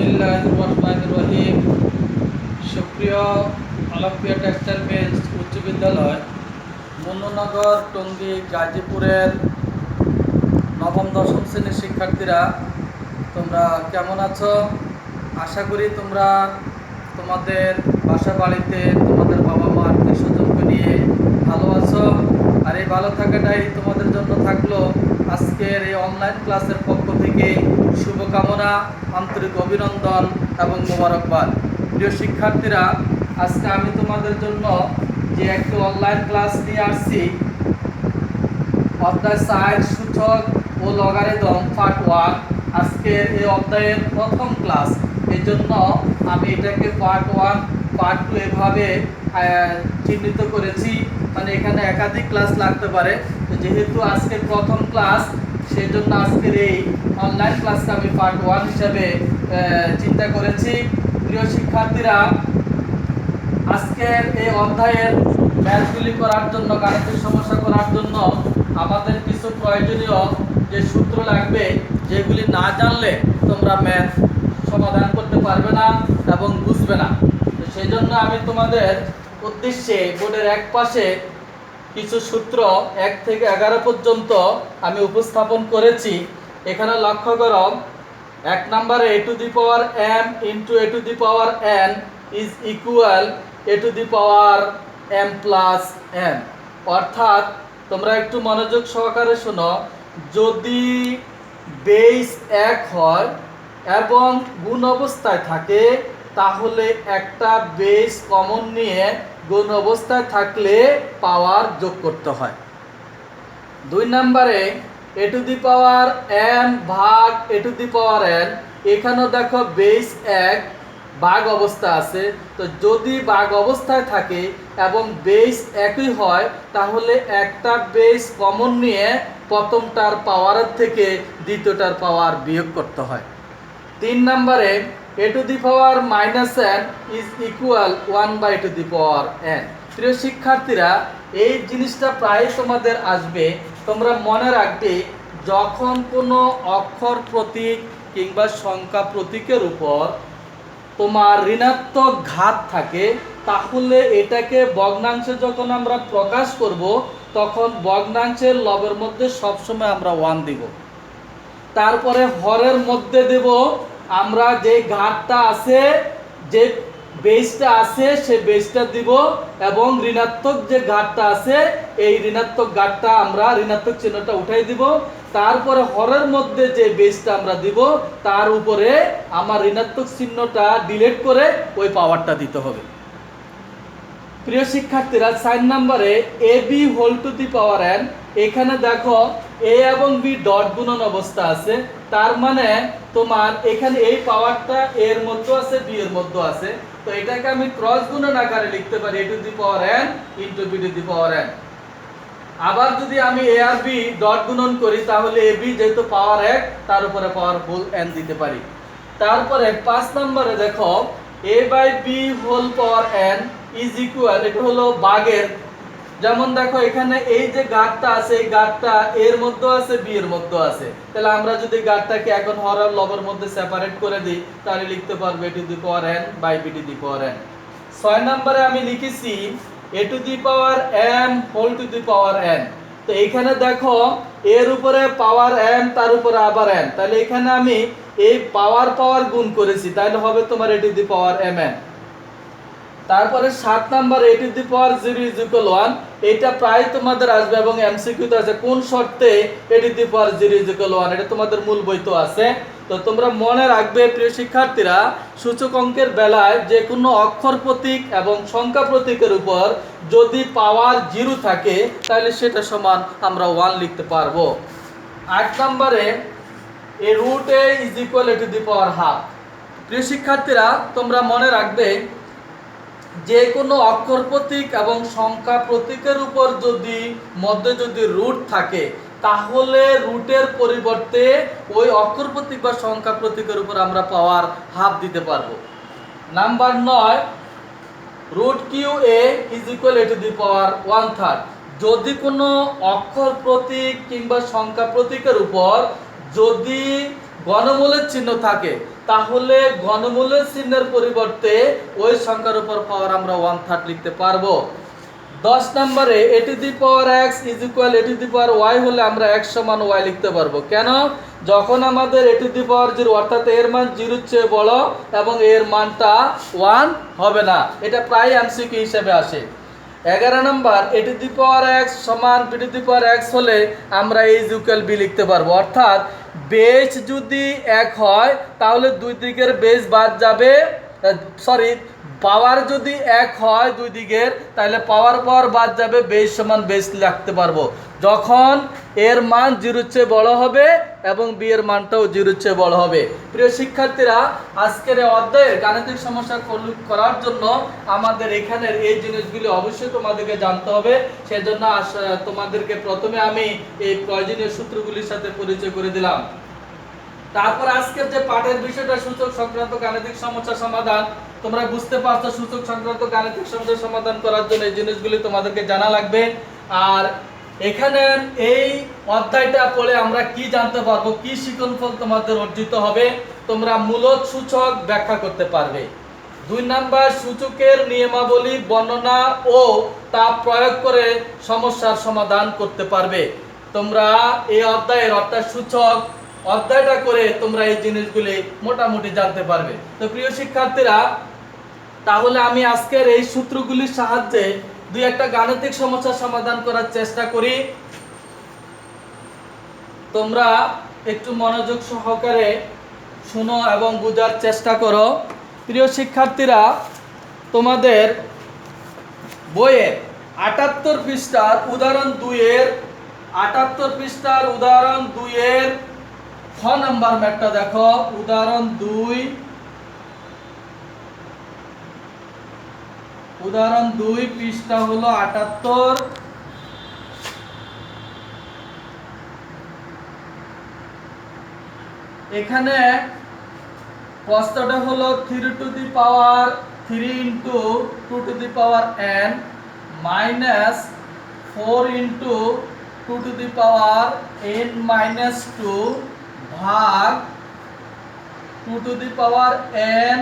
বিসমিল্লাহির রহমানির রহিম। সুপ্রিয় অলিম্পিয়া টেক্সটাইল মিলস উচ্চ বিদ্যালয় মুন্নুনগর টঙ্গী গাজীপুরের নবম দশম শ্রেণীর শিক্ষার্থীরা, তোমরা কেমন আছো? আশা করি তোমরা তোমাদের বাসা বাড়িতে তোমাদের বাবা মা আত্মীয় স্বজনকে নিয়ে ভালো আছো। আর এই ভালো থাকাটাই তোমাদের জন্য থাকলো আজকের এই অনলাইন ক্লাসের পক্ষ থেকে শুভকামনা, আন্তরিক অভিনন্দন এবং মোবারকবাদ। প্রিয় শিক্ষার্থীরা, আজকে আমি তোমাদের জন্য যে একটি অনলাইন ক্লাস নিয়ে আসছি, অধ্যায় 4 সূচক ও লগারিদম পার্ট 1। আজকের এই অধ্যায়ের প্রথম ক্লাস, এই জন্য আমি এটাকে পার্ট 1 পার্ট 2 এভাবে চিহ্নিত করেছি। মানে এখানে একাধিক ক্লাস লাগতে পারে, তো যেহেতু আজকে প্রথম ক্লাস, সেই জন্য আজকের এই অনলাইন ক্লাসটা আমি পার্ট 1 হিসাবে চিন্তা করেছি। প্রিয় শিক্ষার্থীরা, আজকের এই অধ্যায়ের ম্যাথগুলি করার জন্য, গাণিতিক সমস্যা করার জন্য আমাদের কিছু প্রয়োজনীয় যে সূত্র লাগবে, যেগুলি না জানলে তোমরা ম্যাথ সমাধান করতে পারবে না এবং বুঝবে না। তো সেই জন্য আমি তোমাদের উদ্দেশ্যে বোর্ডের এক পাশে কিছু সূত্র 1 থেকে 11 পর্যন্ত আমি উপস্থাপন করেছি। এখানে লক্ষ্য করো, 1 নম্বরে a to the power m into a to the power n is equal a to the power m plus n। অর্থাৎ তোমরা একটু মনোযোগ সহকারে শোনো, যদি বেস 1 হয় এবং গুণ অবস্থায় থাকে, তাহলে একটা বেস কমন নিয়ে গুণ অবস্থায় থাকলে পাওয়ার যোগ করতে হয়। 2 নম্বরে a to the power m ভাগ a to the power n, এখানেও দেখো বেস 1 ভাগ অবস্থা আছে, তো যদি ভাগ অবস্থায় থাকে এবং বেস একই হয়, তাহলে একটা বেস কমন নিয়ে প্রথমটার পাওয়ারের থেকে দ্বিতীয়টার পাওয়ার বিয়োগ করতে হয়। 3 নম্বরে a to the power minus n is equal 1 by to the power n। প্রিয় শিক্ষার্থীরা, এই জিনিসটা প্রায় তোমাদের আসবে। তোমরা মনে রাখবে, যখন কোনো অক্ষর প্রতীক কিংবা সংখ্যা প্রতীকের উপর তোমার ঋণাত্মক ঘাত থাকে, তাহলে এটাকে ভগ্নাংশে যখন আমরা প্রকাশ করব, তখন ভগ্নাংশের লবের মধ্যে সবসময় আমরা 1 দিব। তারপরে হরের মধ্যে দেব আমরা যে ঘাতটা আছে, যে বেসটা আছে, সেই বেসটা দিব, এবং ঋণাত্মক যে ঘাতটা আছে, এই ঋণাত্মক ঘাতটা আমরা ঋণাত্মক চিহ্নটা উঠাই দিব। তারপরে হরের মধ্যে যে বেসটা আমরা দিব, তার উপরে আমার ঋণাত্মক চিহ্নটা ডিলিট করে ওই পাওয়ারটা দিতে হবে। প্রিয় শিক্ষার্থীরা, 4 নম্বরে A B whole to the power n, এখানে দেখো a এবং b ডট গুণন অবস্থা আছে, তার মানে তোমার এখানে এই পাওয়ারটা a এর মধ্যে আছে, b এর মধ্যে আছে, তো এটাকে আমি ক্রস গুণন আকারে লিখতে পারি a to the power n into b to the power n। আবার যদি আমি a আর b ডট গুণন করি, তাহলে ab যেহেতু পাওয়ার 1, তার উপরে পাওয়ার ফুল n দিতে পারি। তারপরে 5 নম্বরে দেখো a by b whole power n is equal, এটা হলো ভাগের, যেমন দেখো এখানে এই যে ঘাতটা আছে, এই ঘাতটা এর মধ্যে আছে, বি এর মধ্যে আছে, তাহলে আমরা যদি ঘাতটাকে এখন হর আর লবের মধ্যে সেপারেট করে দিই, তাহলে লিখতে পারবো a to the power n by b to the power n। 6 নম্বরে আমি লিখেছি a to the power m whole to the power n। তো এখানে দেখো এর উপরে পাওয়ার m, তার উপরে আবার n, তাহলে এখানে আমি এই পাওয়ার গুণ করেছি, তাহলে হবে তোমার a to the power mn। তারপরে 7 number a to the power 0 is equal 1, এটা প্রায় তোমাদের আসবে এবং এমসিকিউতে আছে, কোন শর্তে a to the power 0 is equal 1, এটা তোমাদের মূল বইতে আছে। তো তোমরা মনে রাখবে প্রিয় শিক্ষার্থীরা, সূচক অঙ্কের বেলায় যে কোনো অক্ষর প্রতীক এবং সংখ্যা প্রতীকের উপর যদি পাওয়ার 0 থাকে, তাহলে সেটা সমান আমরা 1 লিখতে পারবো। 8 নম্বরে a root a is equal a to the power half. প্রিয় শিক্ষার্থীরা, তোমরা মনে রাখবে, যে কোনো অক্ষর প্রতীক এবং সংখ্যা প্রতীকের উপর যদি মধ্যে যদি রুট থাকে, তাহলে রুটের পরিবর্তে ওই অক্ষর প্রতীক বা সংখ্যা প্রতীকের উপর আমরা পাওয়ার হাফ দিতে পারবো। Number 9, root Q A is equal A to the power 1/3। যদি কোনো অক্ষর প্রতীক কিংবা সংখ্যা প্রতীকের উপর যদি গণমূলের চিহ্ন থাকে, তাহলে ঘনমূলের চিহ্নের পরিবর্তে ওই সংখ্যার উপর পাওয়ার আমরা 1/3 লিখতে পারবো। 10 নম্বরে a to the power x is equal a to the power y হলে আমরা x সমান y লিখতে পারবো। কেন? যখন আমাদের a টু দি পাওয়ার 0 অর্থাৎ এর মান 0 এর চেয়ে বড় এবং এর মানটা 1 হবে না, এটা প্রায় এমসিকিউ হিসেবে আসে। 11 নম্বর a to the power x সমান b to the power x হলে আমরা a ইজ ইকুয়াল b লিখতে পারবো। অর্থাৎ বেস যদি 1 হয় তাহলে দুই দিকের বেস বাদ যাবে, পাওয়ার যদি 1 হয় দুই দিকের তাহলে পাওয়ার বাদ যাবে, বেস সমান বেস লিখতে পারবো যখন এর মান 0 এর চেয়ে বড় হবে এবং b এর মানটাও 0 এর চেয়ে বড় হবে। প্রিয় শিক্ষার্থীরা, আজকের এই অধ্যায়ের গাণিতিক সমস্যা করার জন্য আমাদের এখানের এই জিনিসগুলি অবশ্যই তোমাদেরকে জানতে হবে। সেজন্য তোমাদেরকে প্রথমে আমি এই প্রয়োজনীয় সূত্রগুলির সাথে পরিচয় করে দিলাম। তারপর আজকের যে পাঠের বিষয়টা সূচক সংক্রান্ত গাণিতিক সমস্যা সমাধান, তোমরা বুঝতে পারছো সূচক সংক্রান্ত গাণিতিক সমস্যা সমাধান করার জন্য এই জিনিসগুলি তোমাদেরকে জানা লাগবে। আর এখানে এই অধ্যায়টা পড়ে আমরা কি জানতে পারবো, কি শিক্ষণফল তোমাদের অর্জিত হবে, তোমরা মূলদ সূচক ব্যাখ্যা করতে পারবে। 2 নাম্বার সূচকের নিয়মাবলী বর্ণনা ও তা প্রয়োগ করে সমস্যার সমাধান করতে পারবে। তোমরা এই অধ্যায়ের অর্থাৎ সূচক অধ্যায়টা করে তোমরা এই জিনিসগুলি মোটামুটি জানতে পারবে। তো প্রিয় শিক্ষার্থীরা, তাহলে আমি আজকের এই সূত্রগুলির সাহায্যে দুই একটা গাণিতিক সমস্যার সমাধান করার চেষ্টা করি। তোমরা একটু মনোযোগ সহকারে শোনো এবং বোঝার চেষ্টা করো। প্রিয় শিক্ষার্থীরা, তোমাদের বইয়ের 78 পৃষ্ঠার উদাহরণ 2 এর 78 পৃষ্ঠার উদাহরণ 2 এর খ নাম্বার ম্যাথটা দেখো। উদাহরণ 2 পৃষ্ঠা হলো 78। এখানে প্রশ্নটা হলো 3 two the power 3 into 2 to the power n minus 4 into 2 to the power n minus 2 ভাগ 2 to the power n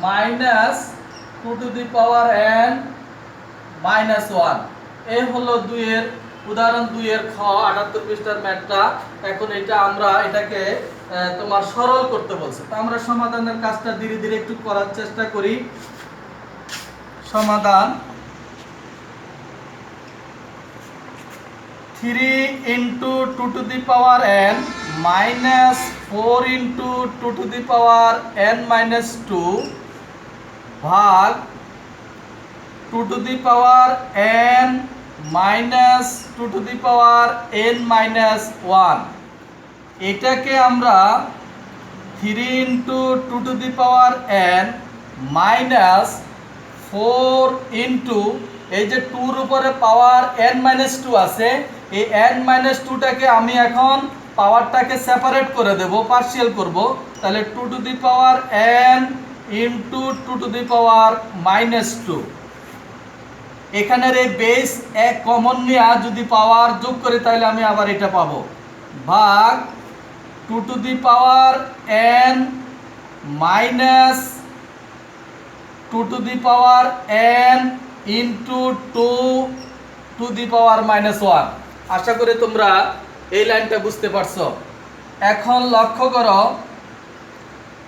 minus 2 to the power n minus 1। এই হলো উদাহরণ 2 এর খ 78 পৃষ্ঠার ম্যাথটা। এখন এটাকে তোমার সরল করতে বলছে, তো আমরা সমাধানের কাজটা ধীরে ধীরে একটু করার চেষ্টা করি। সমাধান 3 into 2 to the power n minus 4 into 2 to the power n minus 2 ভাগ 2 to the power n minus 2 to the power n minus 1। এটাকে আমরা 3 into 2 to the power n minus 4 into এই যে 2 এর উপরে পাওয়ার n মাইনাস 2 আছে, এই n minus 2টাকে আমি এখন পাওয়ারটাকে সেপারেট করে দেব, পার্শিয়াল করব। তাহলে 2 to the power n into 2 to the power minus 2। এখানের এই বেস এক কমন নিয়ে যদি পাওয়ার যোগ করি তাহলে আমি আবার এটা পাবো, ভাগ 2 to the power n minus 2 to the power n into 2 to the power minus 1। আশা করি তোমরা এই লাইনটা বুঝতে পারছো। এখন লক্ষ্য করো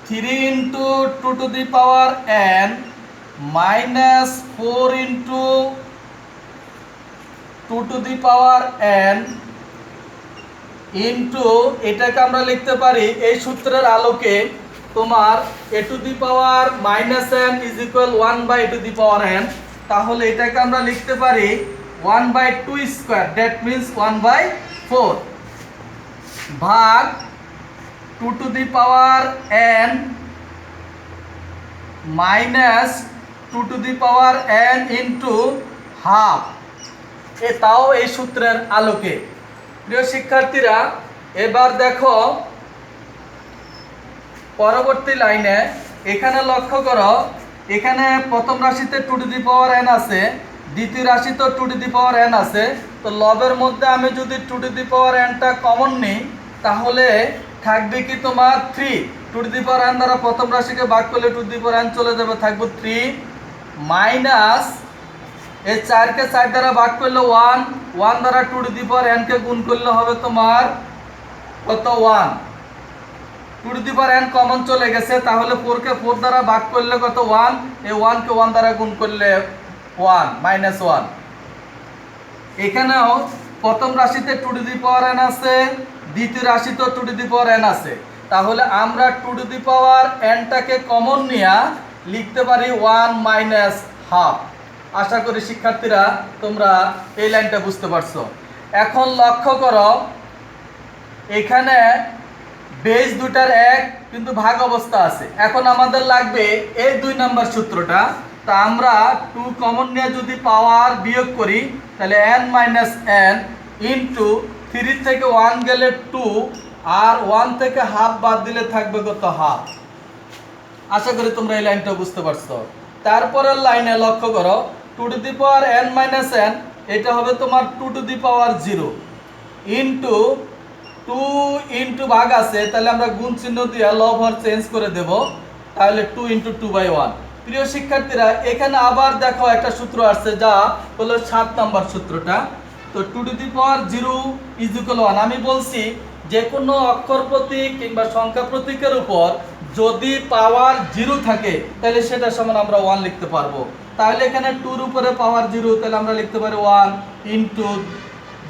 3 into 2 to the power n minus 4 into 2 to the power n into এটাকে আমরা লিখতে পারি এই সূত্রের আলোকে তোমার a to the power minus n is equal 1 by a to the power n। তাহলে এটাকে আমরা লিখতে পারি 1 by 2 square, that means 1 by 4 ভাগ 2 to the power n minus 2 to the power n into half, তাও এই সূত্রের আলোকে। প্রিয় শিক্ষার্থীরা, এবার দেখো পরবর্তী লাইনে এখানে লক্ষ্য করো, এখানে প্রথম রাশিতে 2 টু দি পাওয়ার n আছে, দ্বিতীয় রাশিতে 2 টু দি পাওয়ার n আছে। তো লবের মধ্যে আমি যদি 2 টু দি পাওয়ার nটা কমন নিই তাহলে থাকবে কি তোমার 3। 2 two to the power n দ্বারা প্রথম রাশিকে ভাগ করলে two to the power n চলে যাবে, থাকবে 3 মাইনাস এই 4 কে 4 দ্বারা ভাগ করলে 1 1 দ্বারা two to the power n কে গুণ করলে হবে তোমার কত 1 two to the power n common চলে গেছে, তাহলে 4 কে 4 দ্বারা ভাগ করলে কত 1, এই 1 কে 1 দ্বারা গুণ করলে 1 মাইনাস 1। এখানেও প্রথম রাশিতে two to the power n আছে, দ্বিতীয় রাশিতেও two to the power n আছে, তাহলে আমরা two to the power n টাকে কমন নিয়ে লিখতে পারি 1 মাইনাস হাফ। আশা করি শিক্ষার্থীরা তোমরা এই লাইনটা বুঝতে পারছো। এখন লক্ষ্য করো এখানে বেস দুটার এক কিন্তু ভাগ অবস্থা আছে, এখন আমাদের লাগবে এই 2 নাম্বার সূত্রটা। তা আমরা 2 কমন নিয়ে যদি পাওয়ার বিয়োগ করি তাহলে n মাইনাস n ইন্টু 3 থেকে 1 গেলে 2 আর 1 থেকে হাফ বাদ দিলে থাকবে কত হাফ। আশা করি তোমরা এই লাইনটা বুঝতে পারছো। তারপরের লাইনে লক্ষ্য করো two to the power n minus n, এটা হবে তোমার 2 to the power 0 into 2 into ভাগ আছে, তাহলে আমরা গুণ চিহ্ন দিয়ে লব হর চেঞ্জ করে দেব, তাহলে 2 ইন্টু 2/1। প্রিয় শিক্ষার্থীরা এখানে আবার দেখো একটা সূত্র আসছে যা হলো 7 নাম্বার সূত্রটা। তো 2 to the power 0 is equal 1। আমি বলছি যে কোনো অক্ষর প্রতীক কিংবা সংখ্যা প্রতীকের উপর যদি পাওয়ার 0 থাকে তাহলে সেটা সমান আমরা 1 লিখতে পারবো। তাহলে এখানে 2 এর উপরে পাওয়ার 0, তাহলে আমরা লিখতে পারি 1 ইন্টু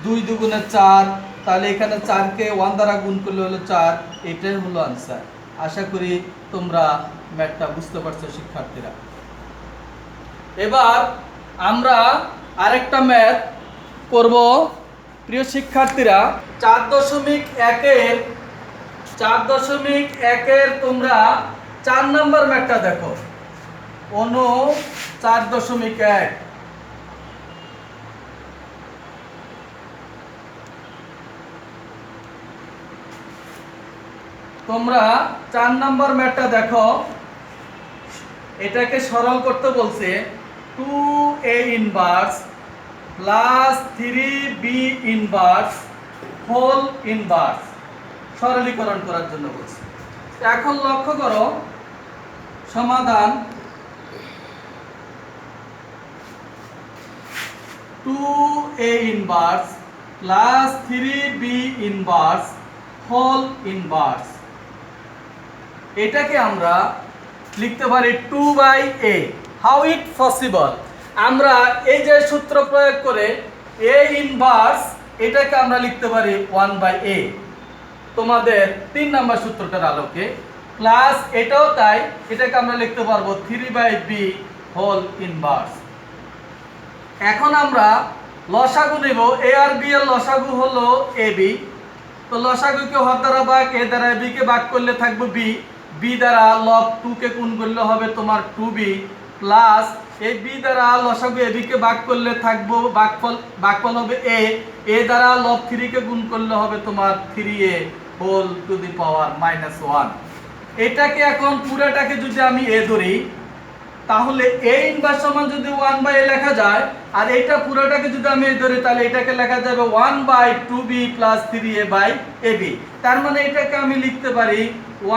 2 দুগুণে 4, তাহলে এখানে 4 কে 1 দ্বারা গুণ করলে হলো 4, এটাই হলো आंसर। আশা করি তোমরা ম্যাথটা বুঝতে পারছো শিক্ষার্থীরা। এবার আমরা আরেকটা ম্যাথ করব প্রিয় শিক্ষার্থীরা। 4.1 এর তোমরা 4 নাম্বার ম্যাথটা দেখো। অনু 4.1 তোমরা 4 নাম্বার ম্যাথটা দেখো। এটাকে সরল করতে বলছে 2a inverse plus 3b inverse whole inverse সরলীকরণ করার জন্য বলছে। এখন লক্ষ্য করো সমাধান 2a inverse plus 3b inverse whole inverse, এটাকে আমরা লিখতে পারি 2/a। How it possible? আমরা এই যে সূত্র প্রয়োগ করে a ইনভার্স এটাকে আমরা লিখতে পারি 1/a তোমাদের 3 নাম্বার সূত্রটার আলোকে, প্লাস এটাও তাই, এটাকে আমরা লিখতে পারবো 3/b হোল ইনভার্স। এখন আমরা লসাগু নেব, a আর b এর লসাগু হলো ab, তো লসাগুকে হর দ্বারা ভাগ a দ্বারা b কে ভাগ করলে থাকবে b, b দ্বারা লব 2 কে গুণ করলে হবে তোমার 2b প্লাস এই b দ্বারা লসাগু ab কে ভাগ করলে থাকবে ভাগফল হবে a দ্বারা লব 3 কে গুণ করলে হবে তোমার 3a হোল টু দি পাওয়ার -1। এটাকে এখন পুরোটাকে যদি আমি a ধরি তাহলে a ইনভার্স সমান যদি 1/a লেখা যায়, আর এটা পুরোটাকে যদি আমি ধরি তাহলে এটাকে লেখা যাবে 1/2b প্লাস 3a/ab। তার মানে এটাকে আমি লিখতে পারি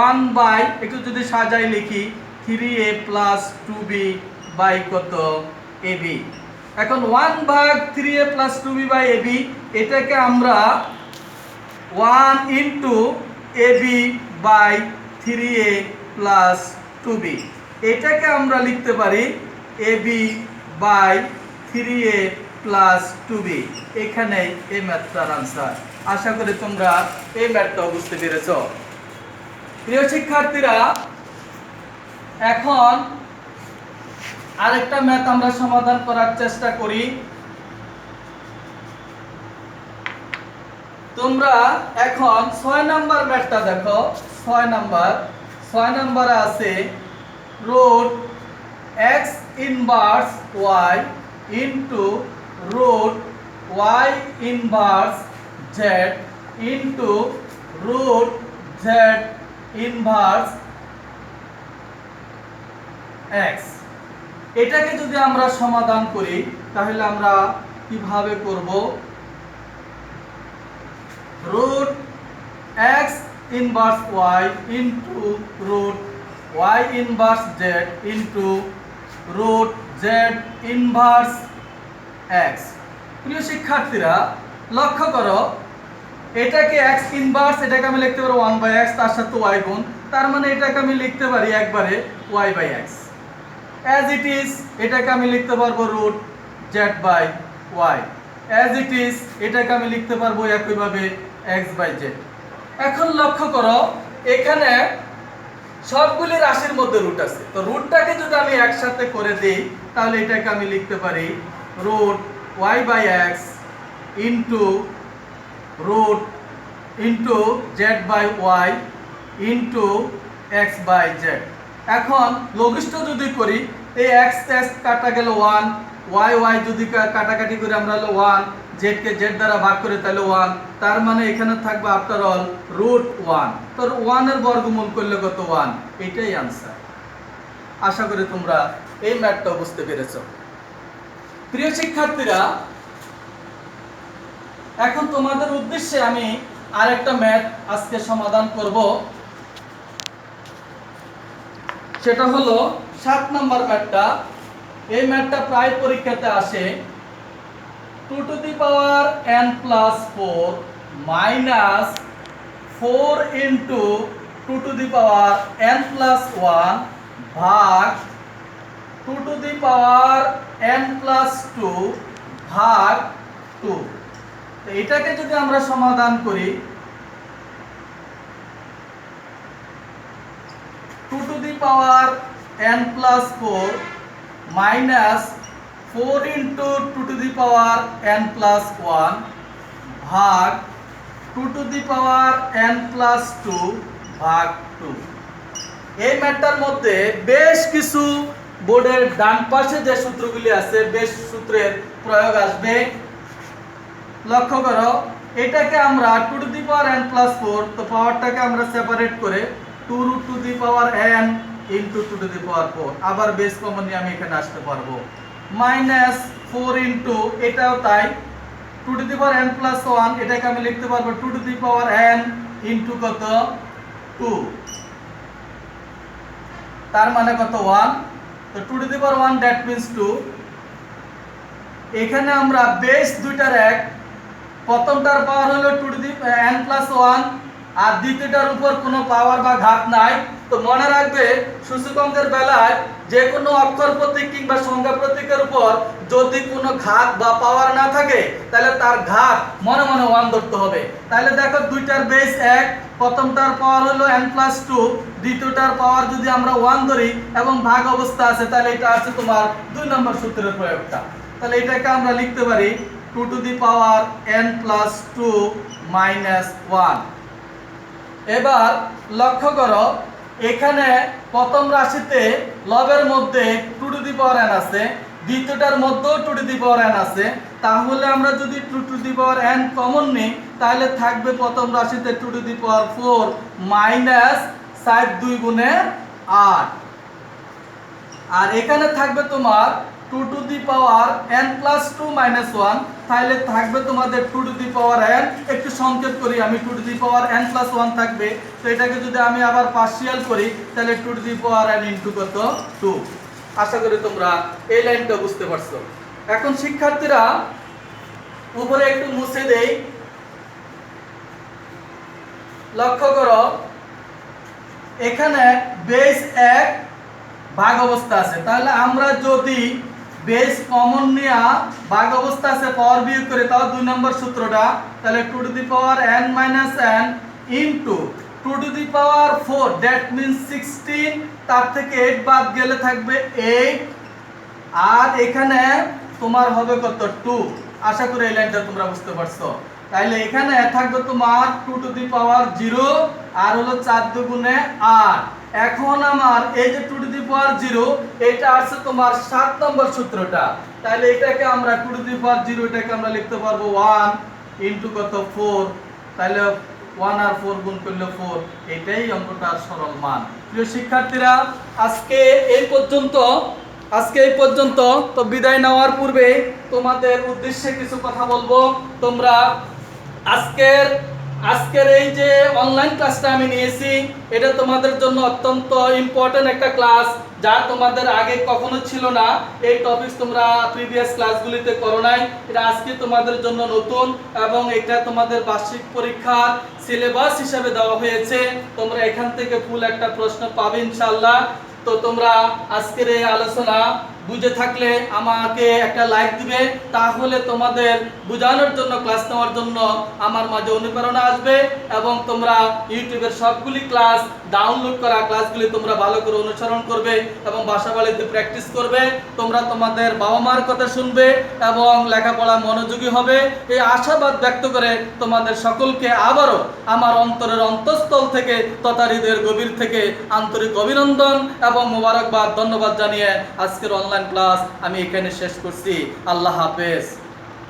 1/ একটু যদি সাজাই লিখি 3a প্লাস 2b বাই কত ab। এখন 1/3a plus 2b by ab, এটাকে আমরা 1 into ab by 3a plus 2b, এটাকে আমরা লিখতে পারি ab by 3a plus 2b। এখানেই এই ম্যাথটার আনসার। আশা করি তোমরা এই ম্যাথটা বুঝতে পেরেছো। প্রিয় শিক্ষার্থীরা এখন আরেকটা ম্যাথ আমরা সমাধান করার চেষ্টা করি। তোমরা এখন 6 নাম্বার ম্যাথটা দেখো। 6 নাম্বারে আছে root x inverse y into root y inverse z into root z inverse x। এটাকে যদি আমরা সমাধান করি তাহলে আমরা কিভাবে করব? root x inverse y into root y inverse z into root z inverse x. প্রিয় শিক্ষার্থীরা লক্ষ্য করো, এটাকে এক্স ইনভার্স, এটাকে আমি লিখতে পারবো 1/x, তার সাথে ওয়াই গুণ, তার মানে এটাকে আমি লিখতে পারি একবারে y/x। অ্যাজ ইট ইজ এটাকে আমি লিখতে পারবো root z/y। As it is এটাকে আমি লিখতে পারবো একইভাবে x/z। এখন লক্ষ্য করো, এখানে সবগুলি রাশির মধ্যে রুট আছে, তো রুটটাকে যদি আমি একসাথে করে দিই তাহলে এটাকে আমি লিখতে পারি root y/x into root into z/y into x/z। এখন লঘিষ্ঠ যদি করি, এই x কাটা গেল 1, y যদি কাটাকাটি করে আমরা হলো 1, z কে z দ্বারা ভাগ করে তাহলে 1, তার মানে এখানে থাকবে আফটার অল রুট 1। তো 1 এর বর্গমূল করলে কত? 1। এটাই आंसर। আশা করি তোমরা এই ম্যাথটা বুঝতে পেরেছো। প্রিয় শিক্ষার্থীরা, এখন তোমাদের উদ্দেশ্যে আমি আরেকটা ম্যাথ আজকে সমাধান করব। সেটা হলো 7 নম্বর ম্যাথটা। এই ম্যাথটা প্রায় পরীক্ষাতে আসে। 2 to the power n plus 4 minus 4 into 2 to the power n plus 1 ভাগ 2 to the power n plus 2 ভাগ 2। তো এটাকে যদি আমরা সমাধান করি, 2 to the power n plus 4 minus 4 into 2 to the power n plus 1 ভাগ 2 to the power n plus 2 ভাগ 2। এই ম্যাথটার মধ্যে বেশ কিছু বোর্ডের ডান পাশে যে সূত্রগুলি আছে, বেশ সূত্রের প্রয়োগ আসবে। লক্ষ্য করো, এটাকে আমরা 2 to the power n plus 4, তো পাওয়ারটাকে আমরা সেপারেট করে 2 root to the power n into 2 to the power 4, আবার বেস কমন নিয়ে আমি এখানে আসতে পারবো, মাইনাস 4 ইন্টু, এটাও তাই 2 to the power n plus 1, এটাকে আমি লিখতে পারবো 2 to the power n into কত? 2, তার মানে কত? 1। তো 2 to the power 1 that means 2। এখানে আমরা বেস দুইটার এক, প্রথমটার পাওয়ার হলো 2 টু দি n প্লাস 1 আর দ্বিতীয়টার উপর কোনো পাওয়ার বা ঘাত নাই। তো মনে রাখবে, সূচকাঙ্কের বেলায় যে কোনো অক্ষর প্রতীক কিংবা সংখ্যা প্রতীকের উপর যদি কোনো ঘাত বা পাওয়ার না থাকে তাহলে তার ঘাত মনে মনে 1 ধরতে হবে। তাহলে দেখো, দুইটার বেস এক, প্রথমটার পাওয়ার হলো n প্লাস 2, দ্বিতীয়টার পাওয়ার যদি আমরা 1 ধরি এবং ভাগ অবস্থা আছে, তাহলে এটা আছে তোমার 2 নম্বর সূত্রের প্রয়োগটা। তাহলে এটাকে আমরা লিখতে পারি 2 to the power n plus 2 minus 1। এবার লক্ষ্য করো, এখানে প্রথম রাশিতে লবের মধ্যে 2 টু দি পাওয়ার n আছে, দ্বিতীয়টার মধ্যেও 2 টু দি পাওয়ার n আছে। তাহলে আমরা যদি 2 to the power n common নিই তাহলে থাকবে প্রথম রাশিতে 2 টু দি পাওয়ার 4 মাইনাস 7 2 গুণে 8, আর এখানে থাকবে তোমার 2 to the power n plus 2 minus 1, তাহলে থাকবে তোমাদের 2 টু দি পাওয়ার n, একটু সংকেত করি আমি, 2 to the power n plus 1 থাকবে। তো এটাকে যদি আমি আবার পার্শিয়াল করি তাহলে 2 to the power n into কত? 2। আশা করি তোমরা এই লাইনটা বুঝতে পারছো। এখন শিক্ষার্থীরা, উপরে একটু মুছে দেই। লক্ষ্য করো, এখানে বেস 1 ভাগ অবস্থা আছে, তাহলে আমরা যদি বেস কমন নিয়া ভাগ অবস্থা আছে পাওয়ার বিয়োগ করে, তাও 2 নম্বর সূত্রটা, তাহলে 2 to the power n minus n into 2 to the power 4 that means 16, তার থেকে 8 বাদ গেলে থাকবে 8, আর এখানে তোমার হবে কত? 2। আশা করি এই লাইনটা তোমরা বুঝতে পারছো। তাহলে এখানে থাকবে তোমার 2 টু দি পাওয়ার 0 আর হলো 4 দুগুণে 8। এখন আমার এই যে 2 টু দি পাওয়ার 0, এটা আছে তোমার 7 নম্বর সূত্রটা, তাহলে এটাকে আমরা 2 টু দি পাওয়ার 0 এটাকে আমরা লিখতে পারবো 1 ইনটু কত? 4, তাহলে 1 আর 4 গুণ করলে 4, এটাই অঙ্কটার সরল মান। প্রিয় শিক্ষার্থীরা, আজকে এই পর্যন্ত। তো বিদায় নেওয়ার পূর্বে তোমাদের উদ্দেশ্যে কিছু কথা বলবো। তোমরা আজকের আজকের এই যে অনলাইন ক্লাসটা আমি নিয়েছি, এটা তোমাদের জন্য অত্যন্ত ইম্পর্টেন্ট একটা ক্লাস, যা তোমাদের আগে কখনো ছিল না। এই টপিক তোমরা প্রিভিয়াস ক্লাসগুলিতে করো নাই, এটা আজকে তোমাদের জন্য নতুন, এবং এটা তোমাদের বার্ষিক পরীক্ষার সিলেবাস হিসেবে দেওয়া হয়েছে। তোমরা এখান থেকে ফুল একটা প্রশ্ন পাবে ইনশাআল্লাহ। তো তোমরা আজকের এই আলোচনা বুঝে থাকলে আমাকে একটা লাইক দিবে, তাহলে তোমাদের বোঝানোর জন্য, ক্লাস নেওয়ার জন্য আমার মাঝে অনুপ্রেরণা আসবে, এবং তোমরা ইউটিউবের সবগুলি ক্লাস ডাউনলোড করা ক্লাসগুলি তোমরা ভালো করে অনুসরণ করবে এবং বাসা বাড়িতে প্র্যাকটিস করবে। তোমরা তোমাদের বাবা মার কথা শুনবে এবং লেখাপড়া মনোযোগী হবে, এই আশাবাদ ব্যক্ত করে তোমাদের সকলকে আবারও আমার অন্তরের অন্তঃস্থল থেকে তথা হৃদয়ের গভীর থেকে আন্তরিক অভিনন্দন এবং মোবারকবাদ, ধন্যবাদ জানিয়ে আজকের অনলাইন ক্লাস আমি এখানে শেষ করছি। আল্লাহ হাফেজ।